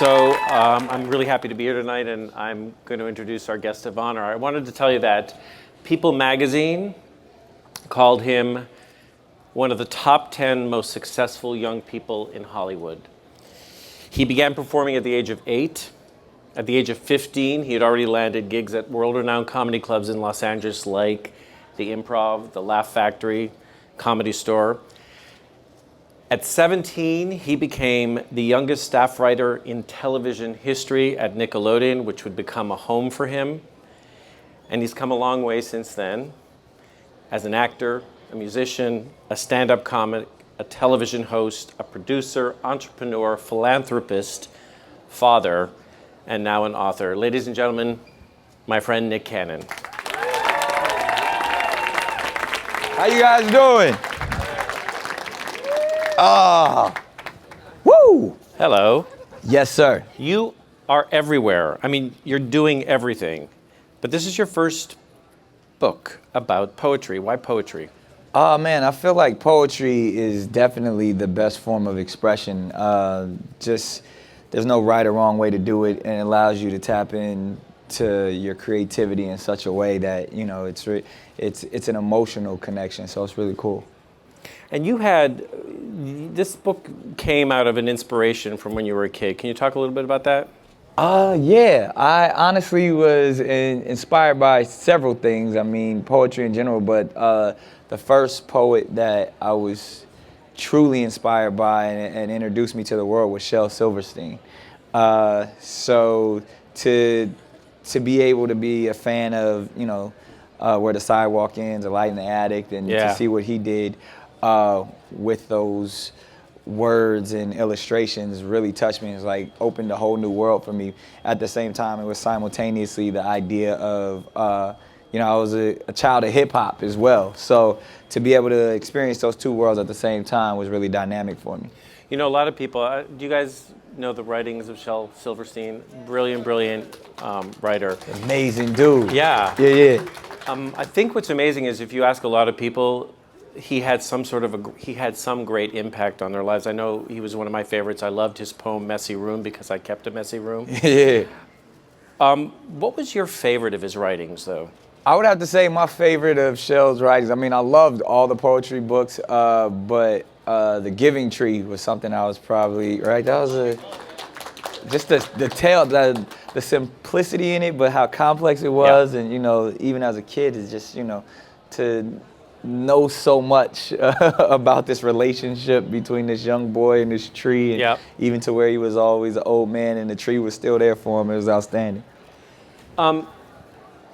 I'm really happy to be here tonight, and I'm going to introduce our guest of honor. I wanted to tell you that People magazine called him one of the top 10 most successful young people in Hollywood. He began performing at the age of 8. At the age of 15, he had already landed gigs at world-renowned comedy clubs in Los Angeles like the Improv, the Laugh Factory, Comedy Store. At 17, he became the youngest staff writer in television history at Nickelodeon, which would become a home for him. And he's come a long way since then as an actor, a musician, a stand-up comic, a television host, a producer, entrepreneur, philanthropist, father, and now an author. Ladies and gentlemen, my friend Nick Cannon. How you guys doing? Woo! Hello. Yes, sir. You are everywhere. I mean, you're doing everything. But this is your first book about poetry. Why poetry? Oh, man, I feel like poetry is definitely the best form of expression. There's no right or wrong way to do it, and it allows you to tap into your creativity in such a way that, you know, it's an emotional connection, so it's really cool. And this book came out of an inspiration from when you were a kid. Can you talk a little bit about that? Yeah, I honestly was inspired by several things. I mean, poetry in general, but the first poet that I was truly inspired by and introduced me to the world was Shel Silverstein. So to be able to be a fan of, you know, Where the Sidewalk Ends, A Light in the Attic, and to see what he did with those words and illustrations really touched me. It's like opened a whole new world for me. At the same time, it was simultaneously the idea of, you know, I was a child of hip hop as well. So to be able to experience those two worlds at the same time was really dynamic for me. You know, a lot of people, do you guys know the writings of Shel Silverstein? Brilliant writer. Amazing dude. Yeah. Yeah. I think what's amazing is if you ask a lot of people, he had some great impact on their lives. I know he was one of my favorites. I loved his poem Messy Room because I kept a messy room. Yeah. What was your favorite of his writings, though? I would have to say my favorite of Shel's writings. I mean, I loved all the poetry books, but The Giving Tree was something I was probably, right? That was just the simplicity in it, but how complex it was. Yeah. And, you know, even as a kid, it's just, you know, to know so much about this relationship between this young boy and this tree, and even to where he was always an old man and the tree was still there for him. It was outstanding. Do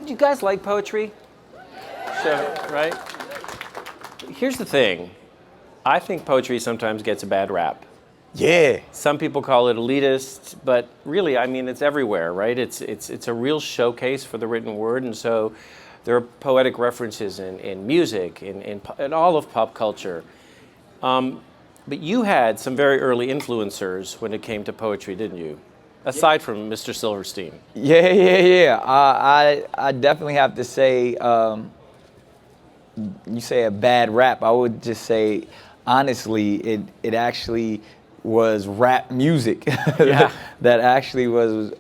you guys like poetry? Sure, right? Here's the thing. I think poetry sometimes gets a bad rap. Yeah. Some people call it elitist, but really, I mean, it's everywhere, right? It's a real showcase for the written word, and so there are poetic references in music, in all of pop culture. But you had some very early influencers when it came to poetry, didn't you? Aside from Mr. Silverstein. Yeah. I definitely have to say, you say a bad rap. I would just say, honestly, it actually was rap music. That actually was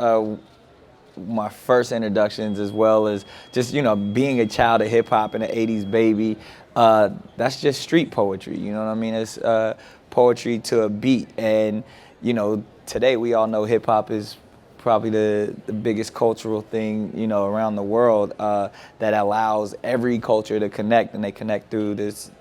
my first introductions, as well as just, you know, being a child of hip hop and an 80s baby. That's just street poetry, you know what I mean? It's poetry to a beat. And, you know, today we all know hip hop is probably the biggest cultural thing, you know, around the world, that allows every culture to connect, and they connect through this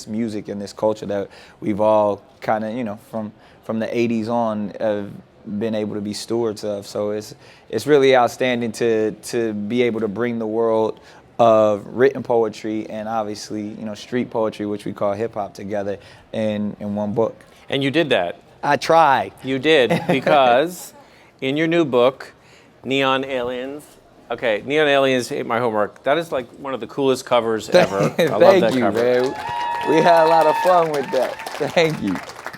music and this culture that we've all kind of, you know, from the 80s on been able to be stewards of. So it's really outstanding to be able to bring the world of written poetry and obviously, you know, street poetry, which we call hip hop, together in one book. And you did that. I tried. You did, because in your new book, Neon Aliens. Okay, Neon Aliens ate my homework. That is like one of the coolest covers ever. I love that cover. Thank you, man. We had a lot of fun with that. Thank you.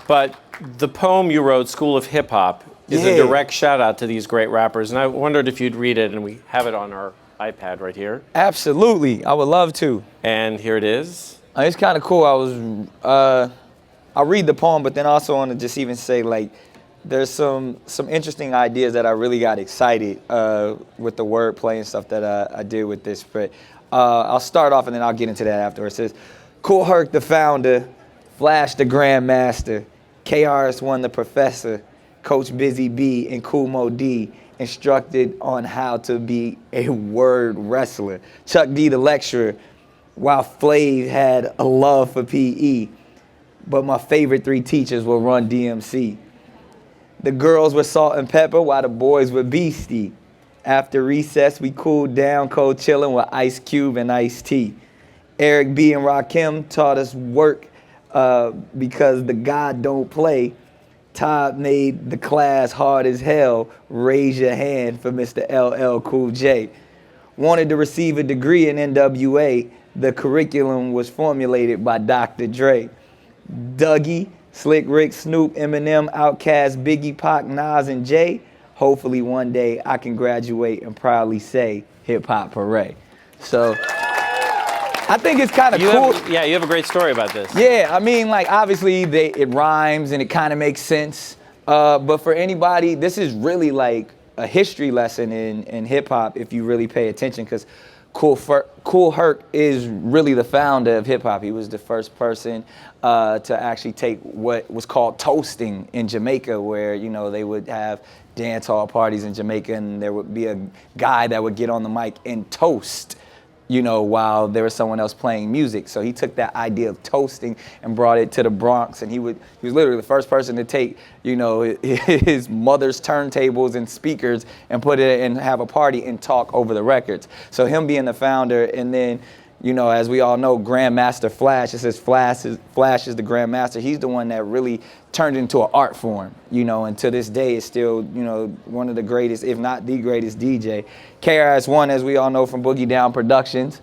But the poem you wrote, School of Hip Hop, is a direct shout out to these great rappers. And I wondered if you'd read it, and we have it on our iPad right here. Absolutely, I would love to. And here it is. It's kind of cool. I'll read the poem, but then also want to just even say, like, there's some interesting ideas that I really got excited with the wordplay and stuff that I did with this. But I'll start off and then I'll get into that afterwards. It says, Kool Herc the founder, Flash the grandmaster, KRS-One the professor, Coach Busy B and Kool Mo D instructed on how to be a word wrestler. Chuck D the lecturer, while Flav had a love for PE. But my favorite three teachers were Run DMC. The girls were Salt and Pepper while the boys were Beastie. After recess, we cooled down, cold chilling with Ice Cube and Ice-T. Eric B and Rakim taught us work because the God don't play. Todd made the class hard as hell. Raise your hand for Mr. LL Cool J. Wanted to receive a degree in NWA. The curriculum was formulated by Dr. Dre. Dougie, Slick Rick, Snoop, Eminem, Outkast, Biggie, Pac, Nas, and Jay. Hopefully one day I can graduate and proudly say hip hop hooray. So I think it's kind of cool. You have a great story about this. Yeah, I mean, like obviously it rhymes and it kind of makes sense. But for anybody, this is really like a history lesson in hip hop if you really pay attention, because Kool Herc is really the founder of hip hop. He was the first person to actually take what was called toasting in Jamaica, where they would have dance hall parties in Jamaica, and there would be a guy that would get on the mic and toast, while there was someone else playing music. So he took that idea of toasting and brought it to the Bronx, and he was literally the first person to take, his mother's turntables and speakers and put it and have a party and talk over the records. So him being the founder, and then, as we all know, Grandmaster Flash, it says Flash is the Grandmaster. He's the one that really turned into an art form, and to this day is still, one of the greatest, if not the greatest DJ. KRS-One, as we all know from Boogie Down Productions,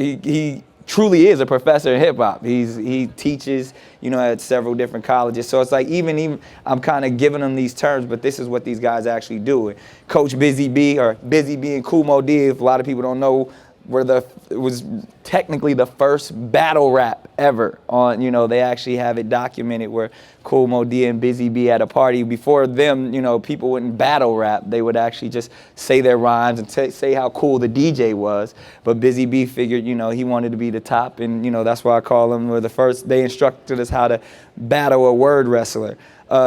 he truly is a professor in hip hop. He teaches, at several different colleges. So it's like even I'm kind of giving them these terms, but this is what these guys actually do. Coach Busy B, or Busy B and Kool Mo D, if a lot of people don't know, it was technically the first battle rap ever on, they actually have it documented where Kool Mo D and Busy B at a party. Before them, people wouldn't battle rap. They would actually just say their rhymes and say how cool the DJ was. But Busy B figured, he wanted to be the top, and, that's why I call them the first. They instructed us how to battle a word wrestler.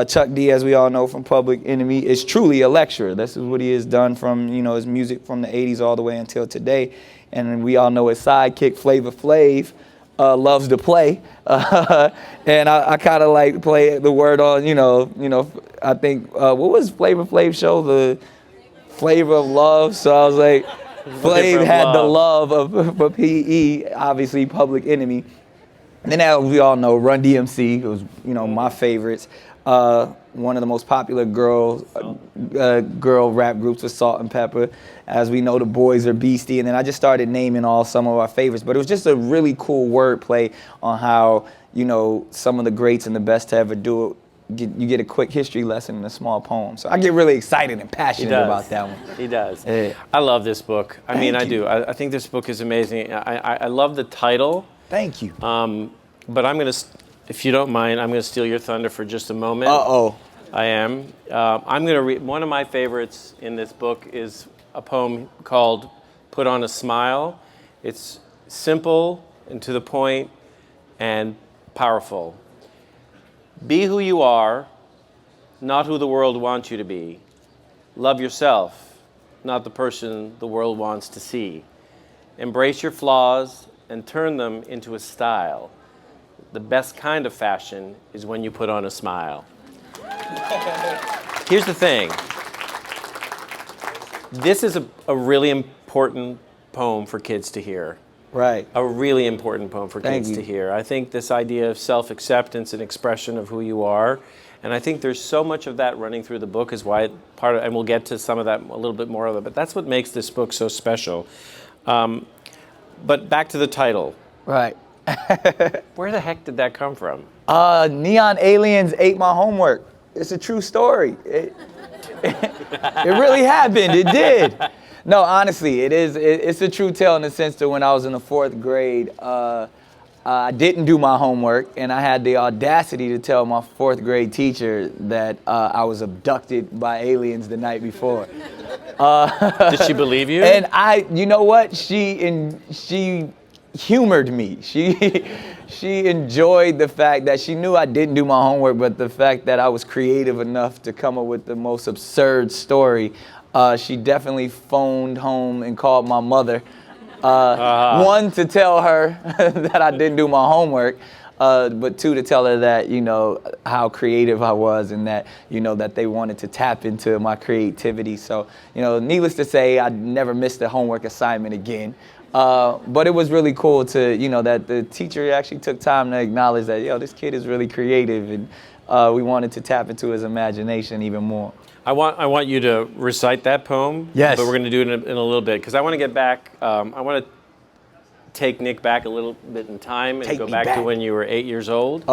Chuck D, as we all know from Public Enemy, is truly a lecturer. This is what he has done from, his music from the 80s all the way until today. And we all know his sidekick, Flavor Flav, loves to play. And I kind of like play the word on, I think, what was Flavor Flav's show? The Flavor of Love. So I was like, Flav had the love for PE, obviously Public Enemy. And then as we all know, Run DMC was, my favorites. One of the most popular girl rap groups was Salt and Pepper. As we know, the boys are Beastie. And then I just started naming some of our favorites. But it was just a really cool wordplay on how, some of the greats and the best to ever do it. You get a quick history lesson in a small poem. So I get really excited and passionate about that one. He does. Yeah. I love this book. I do. I think this book is amazing. I love the title. Thank you. But I'm going to, if you don't mind, I'm going to steal your thunder for just a moment. Uh-oh. I am. I'm going to read, one of my favorites in this book is a poem called Put on a Smile. It's simple and to the point and powerful. Be who you are, not who the world wants you to be. Love yourself, not the person the world wants to see. Embrace your flaws and turn them into a style. The best kind of fashion is when you put on a smile. Here's the thing. This is a really important poem for kids to hear. Right. A really important poem for kids to hear. I think this idea of self-acceptance and expression of who you are, and I think there's so much of that running through the book is why and we'll get to some of that, a little bit more of it, but that's what makes this book so special. But back to the title. Right. Where the heck did that come from? Neon aliens ate my homework. It's a true story. It really happened. It did. No, honestly, it's a true tale in the sense that when I was in the 4th grade, I didn't do my homework, and I had the audacity to tell my 4th grade teacher that I was abducted by aliens the night before. Did she believe you? And you know what? She humored me. She enjoyed the fact that she knew I didn't do my homework, but the fact that I was creative enough to come up with the most absurd story. She definitely phoned home and called my mother. One, to tell her that I didn't do my homework, but 2, to tell her that, how creative I was, and that, that they wanted to tap into my creativity. So, needless to say, I never missed a homework assignment again. But it was really cool to, that the teacher actually took time to acknowledge that, this kid is really creative, and we wanted to tap into his imagination even more. I want you to recite that poem. Yes. But we're going to do it in a little bit, because I want to get back. I want to take Nick back a little bit in time and go back to when you were 8 years old.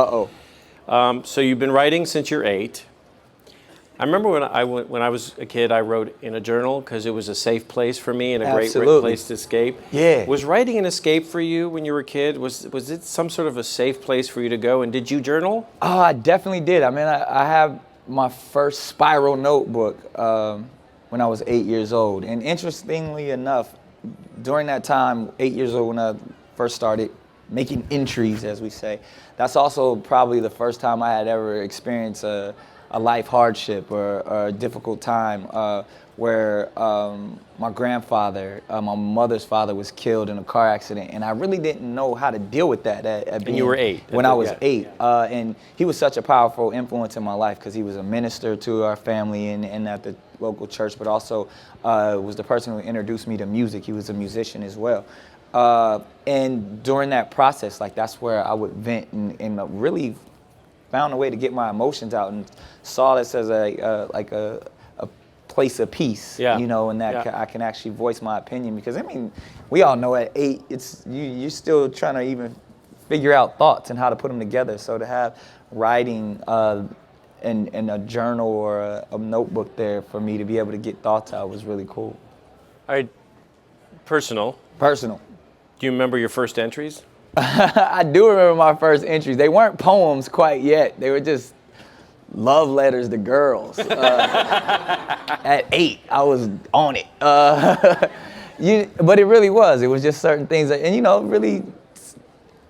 So you've been writing since you're 8. I remember when I was a kid, I wrote in a journal because it was a safe place for me and a great place to escape. Yeah. Was writing an escape for you when you were a kid? Was it some sort of a safe place for you to go? And did you journal? Oh, I definitely did. I mean, I have my first spiral notebook when I was 8 years old. And interestingly enough, during that time, 8 years old, when I first started making entries, as we say, that's also probably the first time I had ever experienced a life hardship or a difficult time where my grandfather, my mother's father, was killed in a car accident, and I really didn't know how to deal with that. And you were 8? When I was 8. And he was such a powerful influence in my life because he was a minister to our family and at the local church, but also was the person who introduced me to music. He was a musician as well. And during that process, that's where I would vent and really found a way to get my emotions out, and saw this as a place of peace, and that I can actually voice my opinion. Because I mean, we all know at 8, it's you're still trying to even figure out thoughts and how to put them together. So to have writing in a journal or a notebook there for me to be able to get thoughts out was really cool. All right, personal. Do you remember your first entries? I do remember my first entries. They weren't poems quite yet. They were just love letters to girls. At 8, I was on it. But it really was. It was just certain things. Really,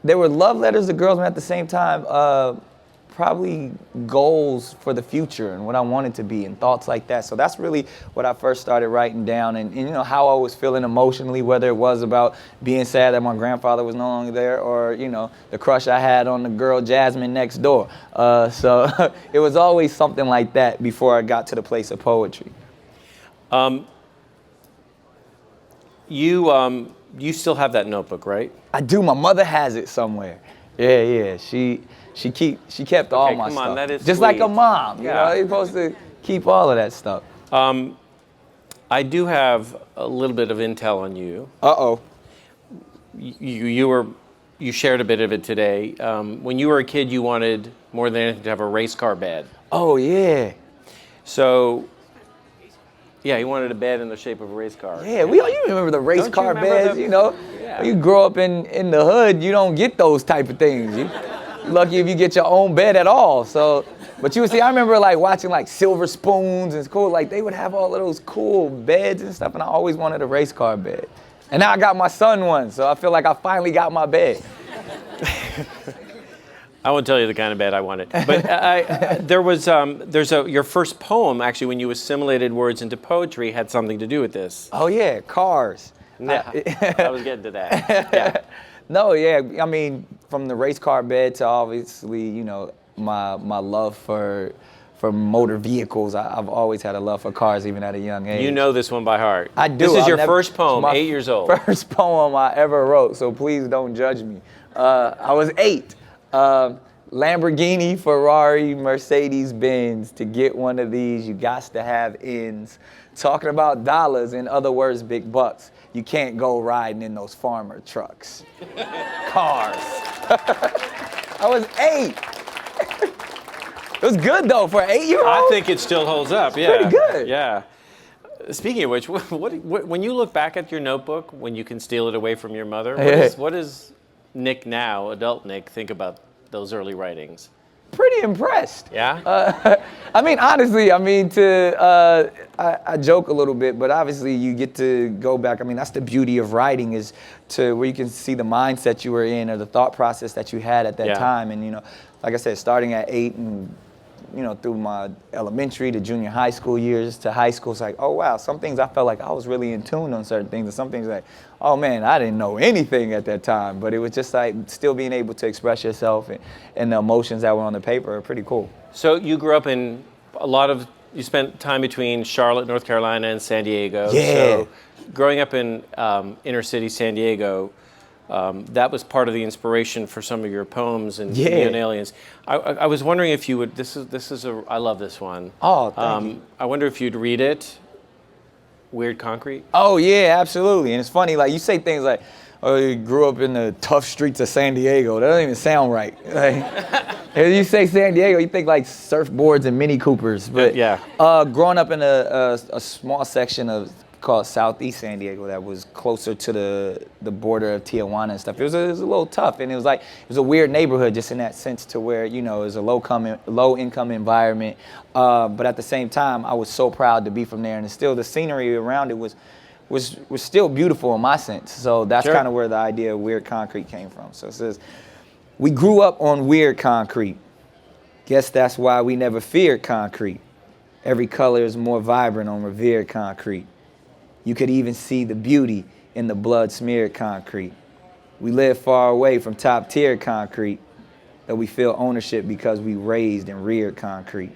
there were love letters to girls, and at the same time, probably goals for the future and what I wanted to be and thoughts like that. So that's really what I first started writing down, and how I was feeling emotionally, whether it was about being sad that my grandfather was no longer there, or the crush I had on the girl Jasmine next door. So it was always something like that before I got to the place of poetry. You still have that notebook, right? I do. My mother has it somewhere. Yeah. She kept all my come stuff. on, that is just sweet. like a mom. You're supposed to keep all of that stuff. I do have a little bit of intel on you. You shared a bit of it today. When you were a kid, you wanted more than anything to have a race car bed. Oh yeah. So, yeah, he wanted a bed in the shape of a race car. Yeah, you remember the race car beds, Yeah. You grow up in the hood, you don't get those type of things. You're lucky if you get your own bed at all. So, but you would see, I remember watching Silver Spoons and school, they would have all of those cool beds and stuff, and I always wanted a race car bed. And now I got my son one, so I feel like I finally got my bed. I won't tell you the kind of bed I wanted. But your first poem, actually, when you assimilated words into poetry, had something to do with this. Oh yeah, cars. Yeah, I was getting to that. Yeah. No, yeah, I mean, from the race car bed to obviously, my love for motor vehicles. I've always had a love for cars, even at a young age. You know this one by heart. I do. This is your first poem, 8 years old. First poem I ever wrote, so please don't judge me. I was 8. Lamborghini, Ferrari, Mercedes Benz. To get one of these, you got to have ends. Talking about dollars, in other words, big bucks. You can't go riding in those farmer trucks. Cars. I was 8. It was good though for an 8-year-old. I think it still holds up. Yeah. Pretty good. Yeah. Speaking of which, what when you look back at your notebook, when you can steal it away from your mother, what is Nick now, adult Nick, think about those early writings? Pretty impressed. Yeah? I mean, honestly, I joke a little bit, but obviously you get to go back. I mean, that's the beauty of writing, is to where you can see the mindset you were in or the thought process that you had at that time. And, like I said, starting at 8 and, through my elementary to junior high school years to high school, it's like, oh, wow, some things I felt like I was really in tune on certain things, and some things like, oh, man, I didn't know anything at that time. But it was just like still being able to express yourself, and the emotions that were on the paper are pretty cool. So you grew up in you spent time between Charlotte, North Carolina, and San Diego. Yeah. So growing up in inner city San Diego, that was part of the inspiration for some of your poems and Neon Aliens. I was wondering if you would. I love this one. Oh, thank you. I wonder if you'd read it. Weird Concrete. Oh yeah, absolutely. And it's funny, like you say things like, "Oh, you grew up in the tough streets of San Diego." That doesn't even sound right. Like, if you say San Diego, you think like surfboards and Mini Coopers. But growing up in a small section called Southeast San Diego that was closer to the border of Tijuana and stuff. It was a little tough, and it was a weird neighborhood just in that sense, to where it was a low income environment, but at the same time I was so proud to be from there, and still the scenery around it was still beautiful in my sense. So that's kind of where the idea of Weird Concrete came from. So it says, we grew up on weird concrete. Guess that's why we never feared concrete. Every color is more vibrant on revered concrete. You could even see the beauty in the blood-smeared concrete. We live far away from top-tier concrete, that we feel ownership because we raised and reared concrete.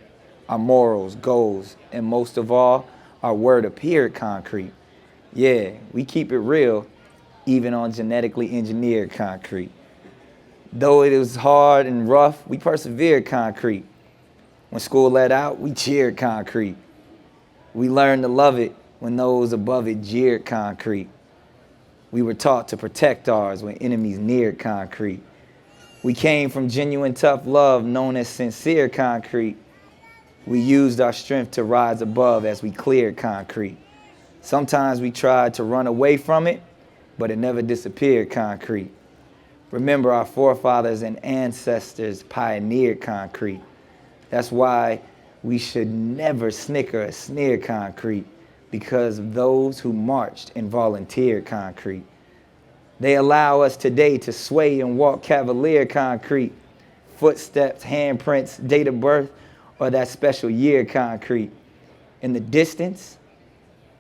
Our morals, goals, and most of all, our word appeared concrete. Yeah, we keep it real, even on genetically engineered concrete. Though it was hard and rough, we persevered concrete. When school let out, we cheered concrete. We learned to love it when those above it jeered concrete. We were taught to protect ours when enemies neared concrete. We came from genuine tough love known as sincere concrete. We used our strength to rise above as we cleared concrete. Sometimes we tried to run away from it, but it never disappeared concrete. Remember, our forefathers and ancestors pioneered concrete. That's why we should never snicker or sneer concrete, because of those who marched and volunteered concrete. They allow us today to sway and walk cavalier concrete. Footsteps, handprints, date of birth, or that special year concrete. In the distance,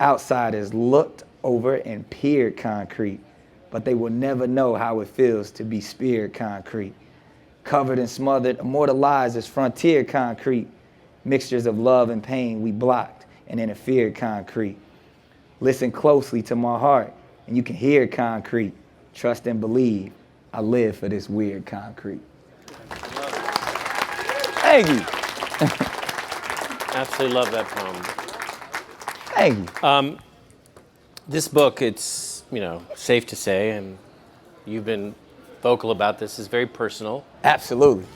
outsiders looked over and peered concrete, but they will never know how it feels to be speared concrete. Covered and smothered, immortalized as frontier concrete. Mixtures of love and pain we blocked and interfered concrete. Listen closely to my heart and you can hear concrete. Trust and believe, I live for this weird concrete. Thank you. Absolutely love that poem. Thank you. This book, it's safe to say, and you've been vocal about this, is very personal. Absolutely.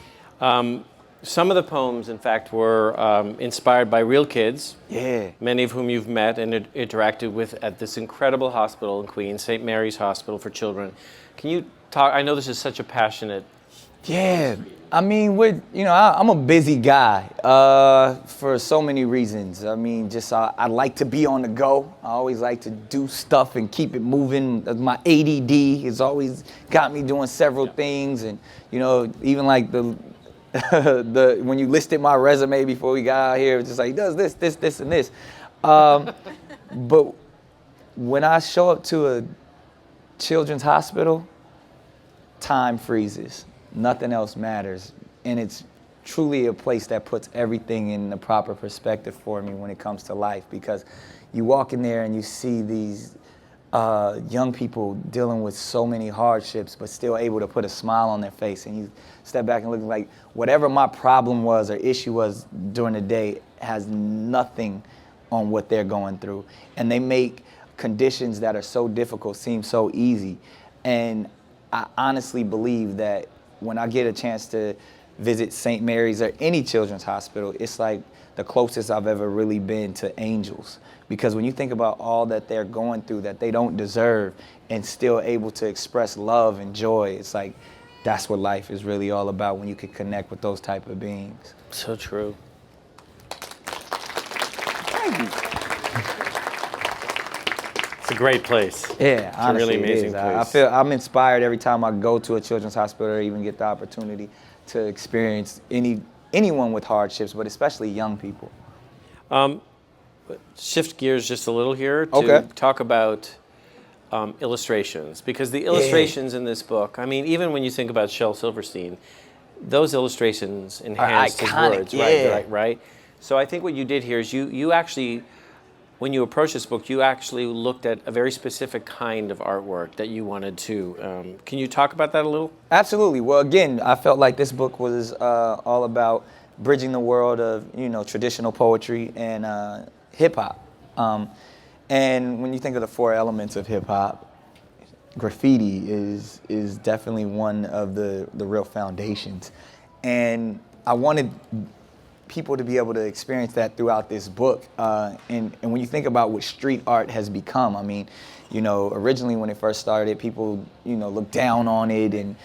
Some of the poems, in fact, were inspired by real kids. Yeah. Many of whom you've met and interacted with at this incredible hospital in Queens, St. Mary's Hospital for Children. Can you talk? I know this is such a passionate. Yeah. I mean, I'm a busy guy for so many reasons. I mean, I like to be on the go. I always like to do stuff and keep it moving. My ADD has always got me doing several things, and even like when you listed my resume before we got out here, it was just like, he does this, and this. But when I show up to a children's hospital, time freezes. Nothing else matters. And it's truly a place that puts everything in the proper perspective for me when it comes to life, because you walk in there and you see these young people dealing with so many hardships, but still able to put a smile on their face. And you step back and look like whatever my problem was or issue was during the day has nothing on what they're going through. And they make conditions that are so difficult seem so easy. And I honestly believe that when I get a chance to visit St. Mary's or any children's hospital, it's like the closest I've ever really been to angels. Because when you think about all that they're going through that they don't deserve and still able to express love and joy, it's like that's what life is really all about when you can connect with those type of beings. So true. Thank you. It's a great place. Yeah, it's honestly, a really amazing it is. place. I feel I'm inspired every time I go to a children's hospital or even get the opportunity to experience anyone with hardships, but especially young people. Shift gears just a little here to Okay. talk about illustrations, because the illustrations in this book, I mean, even when you think about Shel Silverstein, those illustrations enhanced his iconic, words, yeah. right. So I think what you did here is you actually, when you approached this book, you actually looked at a very specific kind of artwork that you wanted to. Can you talk about that a little? Absolutely. Well, again, I felt like this book was all about bridging the world of traditional poetry and hip hop. And when you think of the 4 elements of hip hop, graffiti is definitely one of the real foundations. And I wanted people to be able to experience that throughout this book. And when you think about what street art has become, I mean, originally when it first started, people, looked down on it and,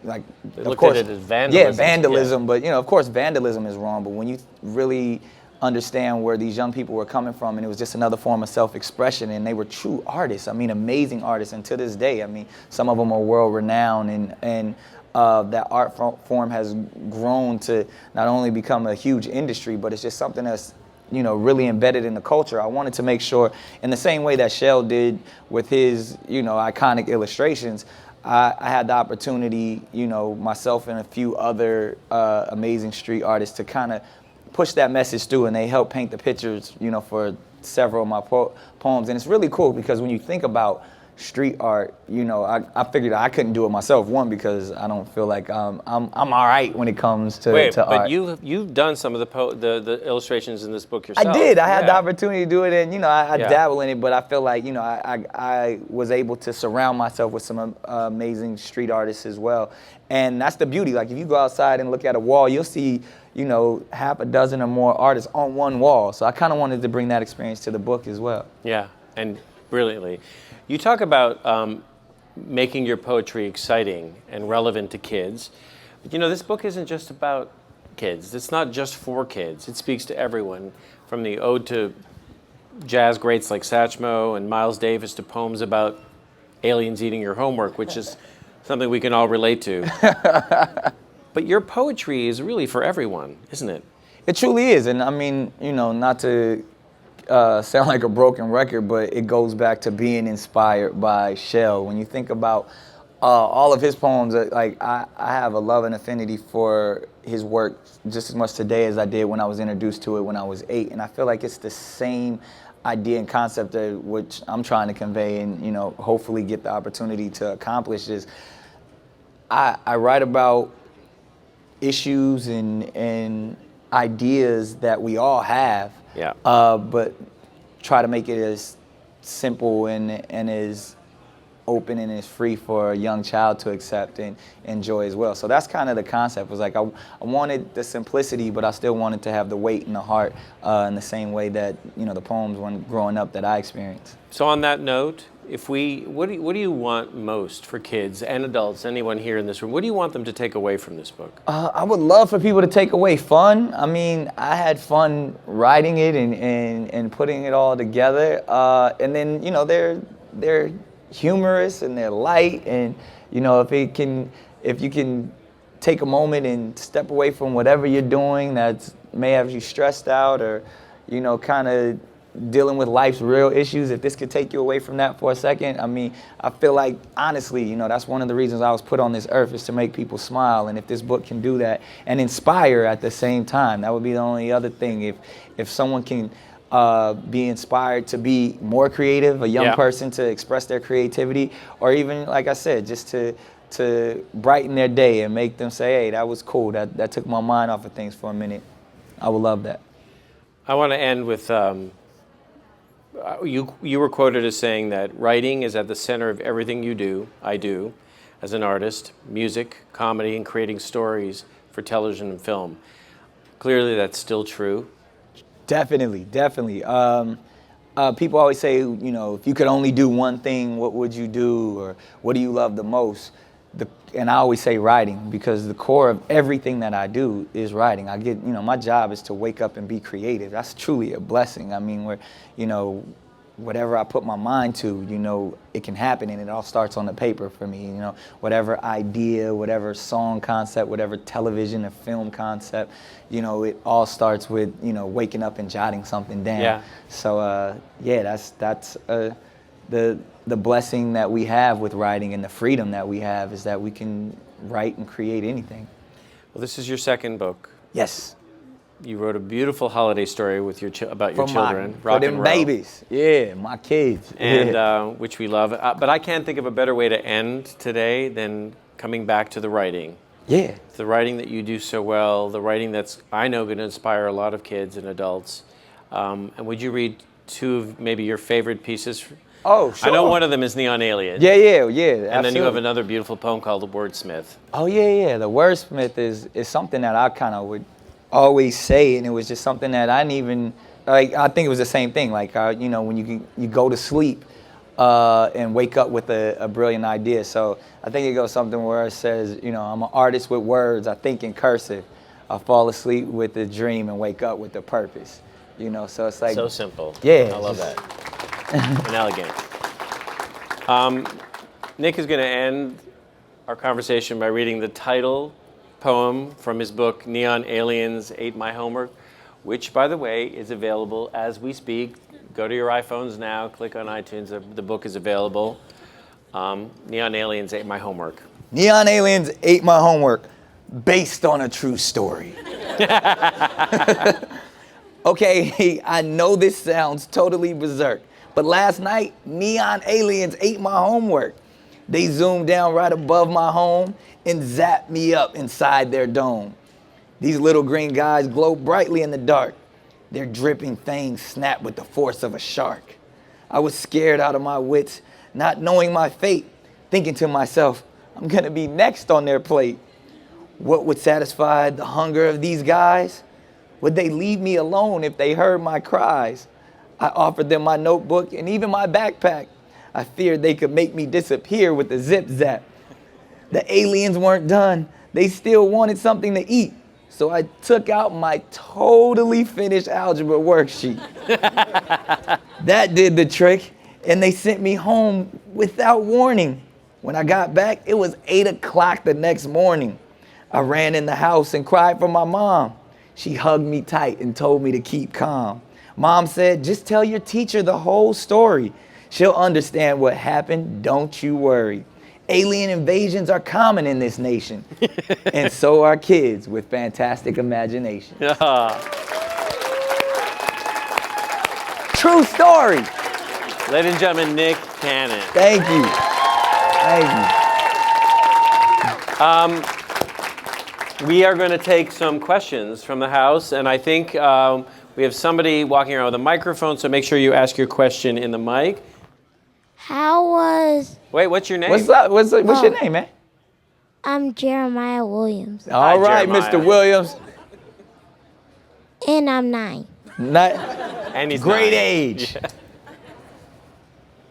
like, They of looked course, at it as vandalism. Yeah, vandalism, but, of course, vandalism is wrong. But when you really understand where these young people were coming from, and it was just another form of self-expression, and they were true artists. I mean, amazing artists, and to this day, I mean, some of them are world-renowned, and that art form has grown to not only become a huge industry, but it's just something that's really embedded in the culture. I wanted to make sure, in the same way that Shel did with his iconic illustrations, I had the opportunity, myself and a few other amazing street artists to kind of push that message through, and they helped paint the pictures, for several of my poems. And it's really cool because when you think about street art, I figured I couldn't do it myself. One, because I don't feel like I'm all right when it comes to Wait, but art. you've done some of the illustrations in this book yourself. I did. I had the opportunity to do it, and I Yeah. dabble in it. But I feel like I was able to surround myself with some amazing street artists as well. And that's the beauty. Like if you go outside and look at a wall, you'll see half a dozen or more artists on one wall. So I kind of wanted to bring that experience to the book as well. Yeah, and brilliantly. You talk about making your poetry exciting and relevant to kids. But this book isn't just about kids. It's not just for kids. It speaks to everyone, from the ode to jazz greats like Satchmo and Miles Davis to poems about aliens eating your homework, which is something we can all relate to. But your poetry is really for everyone, isn't it? It truly is. And I mean, not to sound like a broken record, but it goes back to being inspired by Shel. When you think about all of his poems, like I have a love and affinity for his work just as much today as I did when I was introduced to it when I was 8. And I feel like it's the same idea and concept which I'm trying to convey and, hopefully get the opportunity to accomplish is I write about issues and ideas that we all have. Yeah. But try to make it as simple and as open and as free for a young child to accept and enjoy as well. So that's kind of the concept. Was like I wanted the simplicity, but I still wanted to have the weight and the heart in the same way that the poems when growing up that I experienced. So on that note, what do you want most for kids and adults, anyone here in this room? What do you want them to take away from this book? I would love for people to take away fun. I mean, I had fun writing it and putting it all together. And then, they're humorous and they're light. And, if you can take a moment and step away from whatever you're doing that may have you stressed out or, kind of dealing with life's real issues, if this could take you away from that for a second, I mean, I feel like, honestly, that's one of the reasons I was put on this earth is to make people smile. And if this book can do that and inspire at the same time, that would be the only other thing. If someone can be inspired to be more creative, a young person to express their creativity, or even, like I said, just to brighten their day and make them say, hey, that was cool. That took my mind off of things for a minute. I would love that. I want to end with, you were quoted as saying that writing is at the center of everything I do, as an artist, music, comedy, and creating stories for television and film. Clearly that's still true. Definitely, definitely. People always say, if you could only do one thing, what would you do, or what do you love the most? And I always say writing, because the core of everything that I do is writing. My job is to wake up and be creative. That's truly a blessing. I mean, whatever I put my mind to, it can happen, and it all starts on the paper for me. Whatever idea, whatever song concept, whatever television or film concept, it all starts with, waking up and jotting something down. Yeah. So, that's the blessing that we have with writing, and the freedom that we have is that we can write and create anything. Well, this is your second book. Yes. You wrote a beautiful holiday story with about your children, for rock them and roll, babies. Yeah, my kids. and which we love. But I can't think of a better way to end today than coming back to the writing. Yeah. The writing that you do so well, the writing that's, I know, going to inspire a lot of kids and adults. And would you read two of maybe your favorite pieces? Oh, sure. I know one of them is Neon Alien. Yeah. And Absolutely. then you have another beautiful poem called The Wordsmith. Oh, yeah. The wordsmith is something that I kind of would always say, and it was just something that I didn't even, I think it was the same thing. When you go to sleep and wake up with a brilliant idea. So I think it goes something where it says, I'm an artist with words, I think in cursive. I fall asleep with a dream and wake up with a purpose. So it's like... So simple. Yeah. I love that. And elegant. Nick is going to end our conversation by reading the title poem from his book, Neon Aliens Ate My Homework, which, by the way, is available as we speak. Go to your iPhones now, click on iTunes, the book is available. Neon Aliens Ate My Homework. Neon Aliens Ate My Homework, based on a true story. Okay, I know this sounds totally berserk, but last night, neon aliens ate my homework. They zoomed down right above my home and zapped me up inside their dome. These little green guys glow brightly in the dark. Their dripping fangs snap with the force of a shark. I was scared out of my wits, not knowing my fate, thinking to myself, I'm gonna be next on their plate. What would satisfy the hunger of these guys? Would they leave me alone if they heard my cries? I offered them my notebook and even my backpack. I feared they could make me disappear with a zip zap. The aliens weren't done. They still wanted something to eat. So I took out my totally finished algebra worksheet. That did the trick, and they sent me home without warning. When I got back, it was 8 o'clock the next morning. I ran in the house and cried for my mom. She hugged me tight and told me to keep calm. Mom said, just tell your teacher the whole story. She'll understand what happened, don't you worry. Alien invasions are common in this nation. And so are kids with fantastic imagination. True story. Ladies and gentlemen, Nick Cannon. Thank you. We are going to take some questions from the house, and I think we have somebody walking around with a microphone, so make sure you ask your question in the mic. Wait, what's your name? What's up? What's your name, man? I'm Jeremiah Williams. All right, Jeremiah. Mr. Williams. And I'm 9. And he's Great 9. age. Yeah.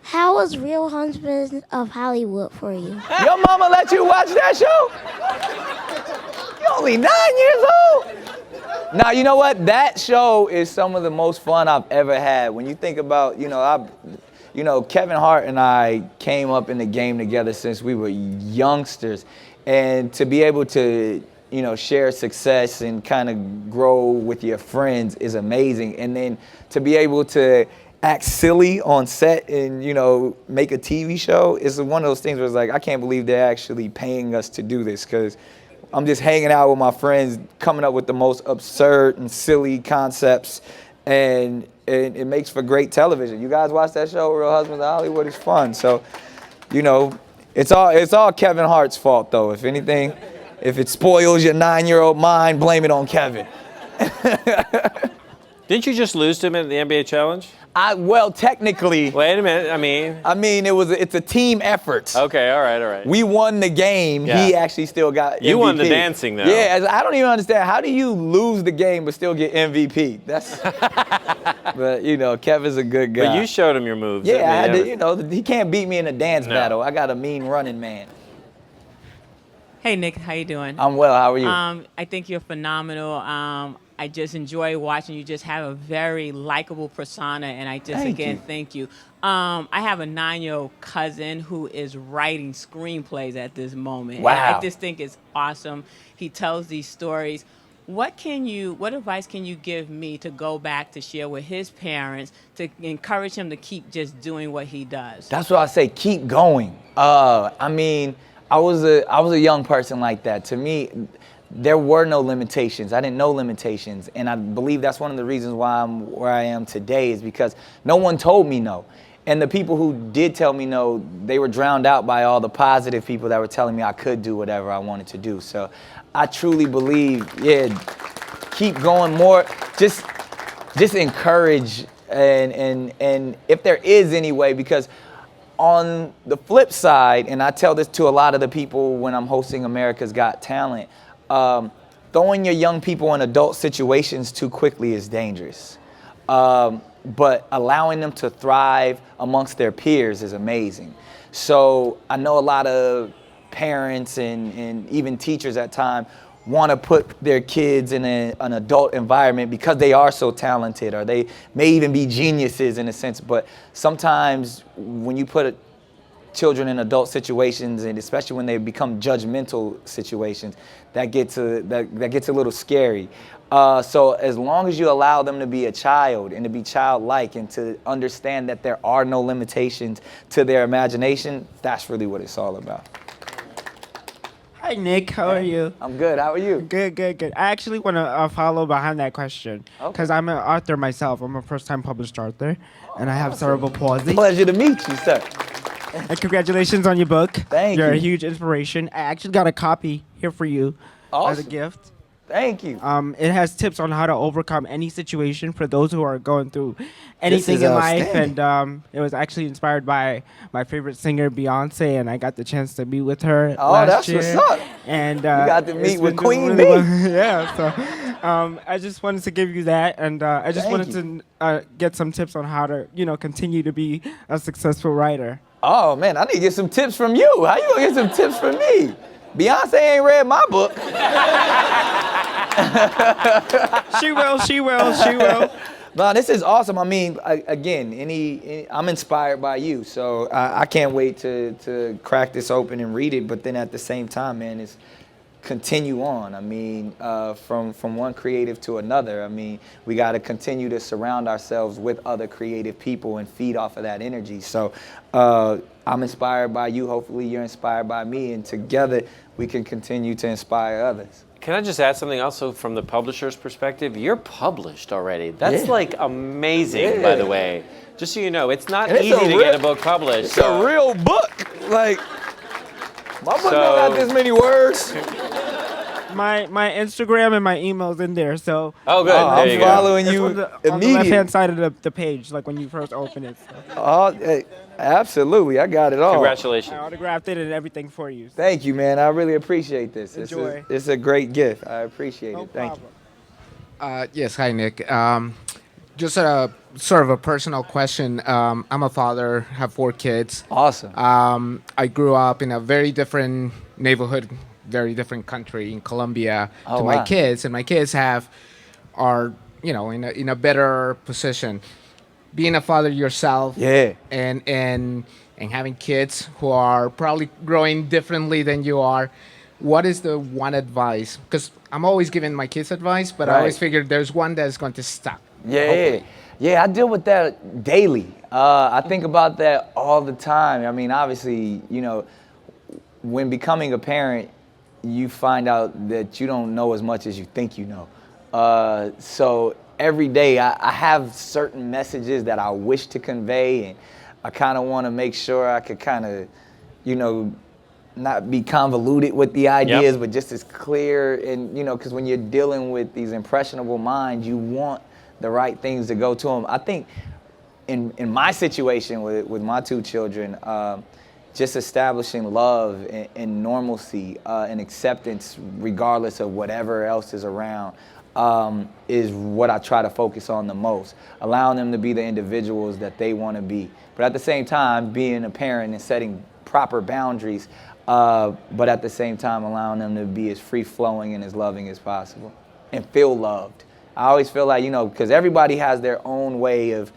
How was Real Husbands of Hollywood for you? Your mama let you watch that show? You're only 9 years old. Now, you know what? That show is some of the most fun I've ever had. When you think about, Kevin Hart and I came up in the game together since we were youngsters. And to be able to, share success and kind of grow with your friends is amazing. And then to be able to act silly on set and, make a TV show is one of those things where it's like, I can't believe they're actually paying us to do this, because I'm just hanging out with my friends, coming up with the most absurd and silly concepts, and it makes for great television. You guys watch that show, Real Husbands of Hollywood? It's fun. So, it's all Kevin Hart's fault, though. If anything, if it spoils your 9-year-old mind, blame it on Kevin. Didn't you just lose to him at the NBA Challenge? Well, technically. Wait a minute. I mean, it's a team effort. Okay, all right. We won the game. Yeah. He actually still got MVP. You won the dancing, though. Yeah, I don't even understand. How do you lose the game but still get MVP? But, Kevin's a good guy. But you showed him your moves. Yeah, I had to, he can't beat me in a dance battle. I got a mean running man. Hey, Nick, how you doing? I'm well. How are you? I think you're phenomenal. I just enjoy watching you. Just have a very likable persona, and I just thank you. I have a 9-year-old cousin who is writing screenplays at this moment. Wow! And I just think it's awesome. He tells these stories. What advice can you give me to go back to share with his parents to encourage him to keep just doing what he does? That's what I say. Keep going. I mean, I was a young person like that. To me, there were no limitations. I didn't know limitations. And I believe that's one of the reasons why I'm where I am today is because no one told me no. And the people who did tell me no, they were drowned out by all the positive people that were telling me I could do whatever I wanted to do. So I truly believe, keep going more. Just encourage and if there is any way, because on the flip side, and I tell this to a lot of the people when I'm hosting America's Got Talent, throwing your young people in adult situations too quickly is dangerous. But allowing them to thrive amongst their peers is amazing. So I know a lot of parents and even teachers at times want to put their kids in an adult environment because they are so talented, or they may even be geniuses in a sense. But sometimes when you put children in adult situations, and especially when they become judgmental situations, that gets a little scary. So as long as you allow them to be a child and to be childlike and to understand that there are no limitations to their imagination, that's really what it's all about. Hi, Nick. How are you? I'm good. How are you? Good. I actually want to follow behind that question because I'm an author myself. I'm a first-time published author, and I have cerebral palsy. Pleasure to meet you, sir. And congratulations on your book. Thank you. You're a huge inspiration. I actually got a copy here for you as a gift. Thank you. It has tips on how to overcome any situation for those who are going through anything in life. And it was actually inspired by my favorite singer, Beyonce, and I got the chance to meet with her last year. That's what's up. And you got to meet with Queen really Bee. Yeah, so I just wanted to give you that, and I just wanted to get some tips on how to, continue to be a successful writer. Oh, man, I need to get some tips from you. How you going to get some tips from me? Beyonce ain't read my book. She will. No, this is awesome. I mean, again, I'm inspired by you, so I can't wait to crack this open and read it. But then at the same time, man, it's continue on. I mean, from one creative to another. I mean, we got to continue to surround ourselves with other creative people and feed off of that energy. So I'm inspired by you. Hopefully, you're inspired by me, and together we can continue to inspire others. Can I just add something also from the publisher's perspective? You're published already. That's like amazing, by the way. Just so you know, it's not easy to get a book published. It's a real book. Like, my book don't got this many words. My Instagram and my email's in there, so. Oh, good. I'm following you on the immediately. left-hand side of the page, like when you first open it. So. Oh, absolutely. I got it all. Congratulations. I autographed it and everything for you. Thank you, man. I really appreciate this. Enjoy. It's a great gift. I appreciate it. Thank you. Yes, hi, Nick. Just a sort of a personal question. I'm a father, have 4 kids. Awesome. I grew up in a very different neighborhood, very different country in Colombia to my kids, and my kids are in a better position. Being a father yourself, and having kids who are probably growing differently than you are, what is the one advice? Because I'm always giving my kids advice, but I always figure there's one that's going to stuck. Yeah, I deal with that daily. I think about that all the time. I mean, obviously, when becoming a parent, you find out that you don't know as much as you think you know. So every day I have certain messages that I wish to convey, and I kind of want to make sure I could kind of, not be convoluted with the ideas, but just as clear. And, because when you're dealing with these impressionable minds, you want the right things to go to them. I think in my situation with my two children, just establishing love and normalcy and acceptance regardless of whatever else is around is what I try to focus on the most. Allowing them to be the individuals that they want to be. But at the same time, being a parent and setting proper boundaries, but at the same time allowing them to be as free-flowing and as loving as possible and feel loved. I always feel like, because everybody has their own way of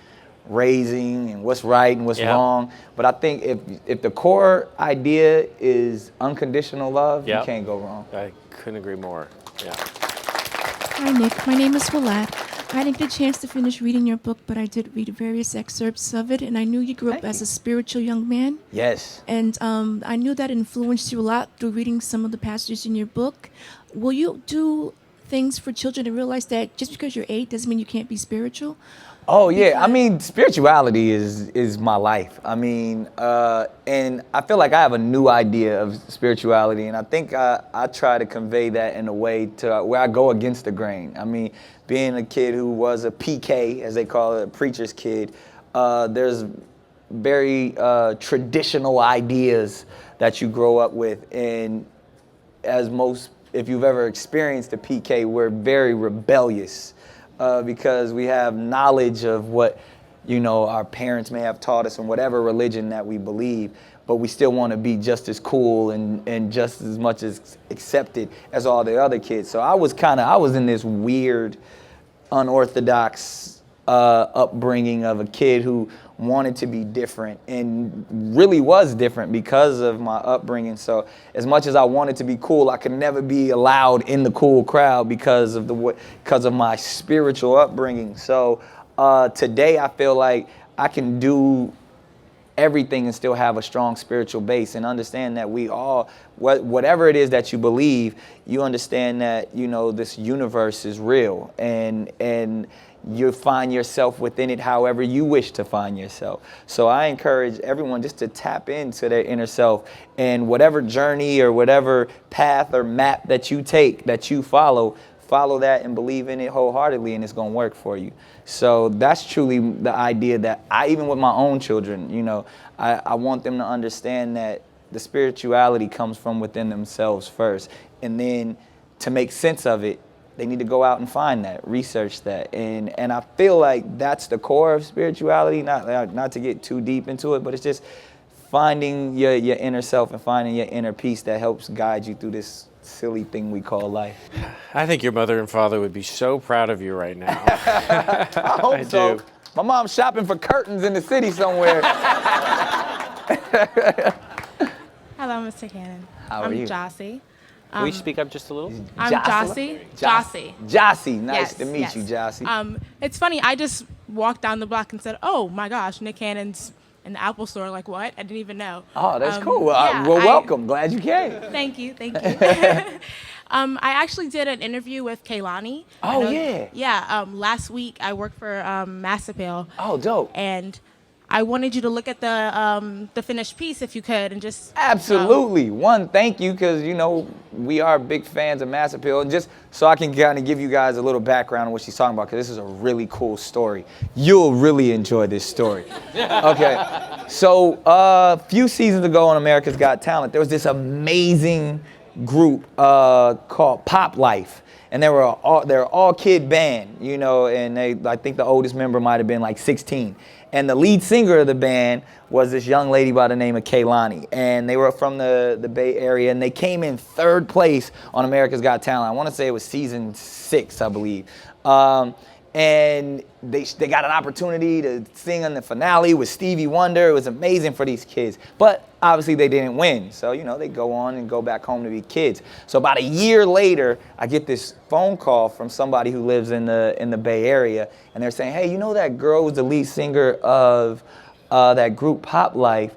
raising and what's right and what's wrong. But I think if the core idea is unconditional love, you can't go wrong. I couldn't agree more. Yeah. Hi, Nick. My name is Willette. I didn't get a chance to finish reading your book, but I did read various excerpts of it, and I knew you grew up as a spiritual young man. Yes. And I knew that influenced you a lot through reading some of the passages in your book. Will you do things for children to realize that just because you're 8 doesn't mean you can't be spiritual? Oh, yeah. I mean, spirituality is my life. I mean, and I feel like I have a new idea of spirituality, and I think I try to convey that in a way to where I go against the grain. I mean, being a kid who was a PK, as they call it, a preacher's kid, there's very traditional ideas that you grow up with, and if you've ever experienced a PK, we're very rebellious. Because we have knowledge of what, our parents may have taught us in whatever religion that we believe, but we still want to be just as cool and just as much as accepted as all the other kids. So I was in this weird, unorthodox upbringing of a kid who wanted to be different and really was different because of my upbringing. So as much as I wanted to be cool, I could never be allowed in the cool crowd because of my spiritual upbringing. So today I feel like I can do everything and still have a strong spiritual base and understand that we all, whatever it is that you believe, you understand that, this universe is real and you find yourself within it however you wish to find yourself. So I encourage everyone just to tap into their inner self, and whatever journey or whatever path or map that you take, that you follow that and believe in it wholeheartedly, and it's going to work for you. So that's truly the idea that even with my own children, I want them to understand that the spirituality comes from within themselves first, and then to make sense of it, they need to go out and find that, research that. And I feel like that's the core of spirituality, not to get too deep into it, but it's just finding your inner self and finding your inner peace that helps guide you through this silly thing we call life. I think your mother and father would be so proud of you right now. I hope so. Do. My mom's shopping for curtains in the city somewhere. Hello, Mr. Cannon. How are you? I'm Jossie. Will you speak up just a little? I'm Jossie. Jossie. Jossie, nice Yes, to meet you, Jossie. It's funny, I just walked down the block and said, oh my gosh, Nick Cannon's in the Apple store. Like, what? I didn't even know. Oh, that's cool. Yeah, Welcome. Glad you came. Thank you. I actually did an interview with Kaylani. Oh, yeah. Yeah, last week I worked for Massapil. Oh, dope. And I wanted you to look at the finished piece if you could and just... Absolutely. One, thank you, because, we are big fans of Mass Appeal. And just so I can kind of give you guys a little background on what she's talking about, because this is a really cool story. You'll really enjoy this story. Okay. So a few seasons ago on America's Got Talent, there was this amazing group called Pop Life. And they're an all-kid band, and I think the oldest member might have been like 16. And the lead singer of the band was this young lady by the name of Kaylani. And they were from the Bay Area, and they came in 3rd place on America's Got Talent. I want to say it was season 6, I believe. And they got an opportunity to sing on the finale with Stevie Wonder. It was amazing for these kids. But obviously they didn't win. So, they go on and go back home to be kids. So about a year later, I get this phone call from somebody who lives in the Bay Area. And they're saying, hey, that girl who's the lead singer of that group Pop Life,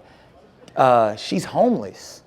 she's homeless.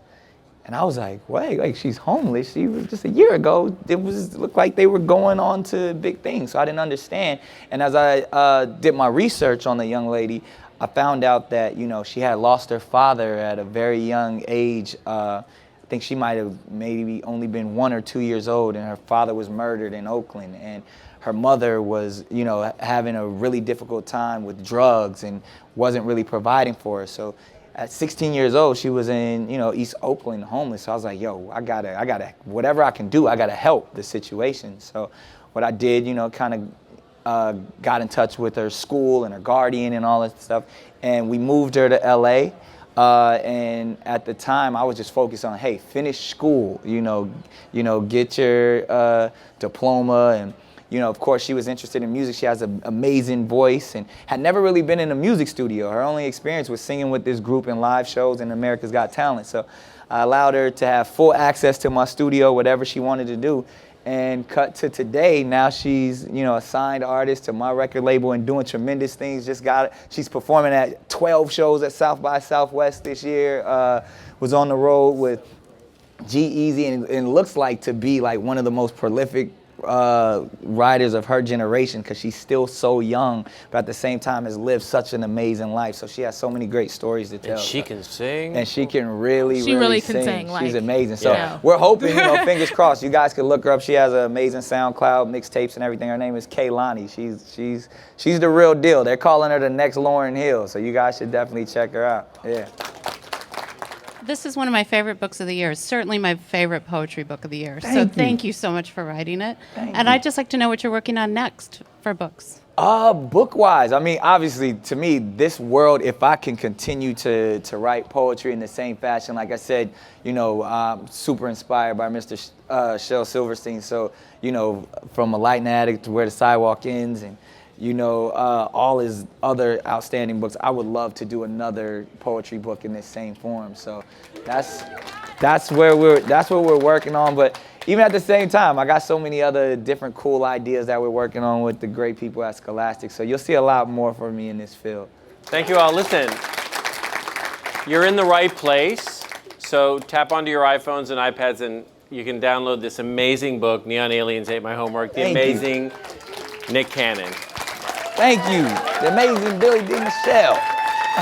And I was like, wait, like she's homeless? She was just a year ago, it looked like they were going on to big things. So I didn't understand. And as I did my research on the young lady, I found out that, she had lost her father at a very young age. I think she might have maybe only been 1 or 2 years old, and her father was murdered in Oakland. And her mother was, you know, having a really difficult time with drugs and wasn't really providing for her. So at 16 years old, she was in, you know, East Oakland, homeless. So I was like, yo, I gotta, whatever I can do, I gotta help the situation. So what I did, you know, kind of got in touch with her school and her guardian and all that stuff, and we moved her to LA. And at the time, I was just focused on, hey, finish school, you know, get your diploma. And, you know, of course, she was interested in music. She has an amazing voice and had never really been in a music studio. Her only experience was singing with this group in live shows in America's Got Talent. So I allowed her to have full access to my studio, whatever she wanted to do. And cut to today, now she's, you know, a signed artist to my record label and doing tremendous things. She's performing at 12 shows at South by Southwest this year. Was on the road with G-Eazy and looks like to be like one of the most prolific writers of her generation, because she's still so young, but at the same time has lived such an amazing life. So she has so many great stories to tell. And she can sing. And she can really can sing. sing. She's Like, amazing. So yeah. we're hoping, you know, fingers crossed, you guys can look her up. She has an amazing SoundCloud, mixtapes and everything. Her name is Kaylani. She's the real deal. They're calling her the next Lauryn Hill. So you guys should definitely check her out. Yeah. This is one of my favorite books of the year. It's certainly my favorite poetry book of the year. Thank you so much for writing it. And I'd just like to know what you're working on next for books. Book-wise, I mean, obviously, to me, this world, if I can continue to write poetry in the same fashion, like I said, you know, I'm super inspired by Mr. Shel Silverstein. So, you know, from A Light in the Attic to Where the Sidewalk Ends, and you know, all his other outstanding books. I would love to do another poetry book in this same form. So that's what we're working on. But even at the same time, I got so many other different cool ideas that we're working on with the great people at Scholastic. So you'll see a lot more from me in this field. Thank you all. Listen, you're in the right place. So tap onto your iPhones and iPads and you can download this amazing book, Neon Aliens Ate My Homework, the amazing Nick Cannon. Thank you. The amazing Billy D. Michelle.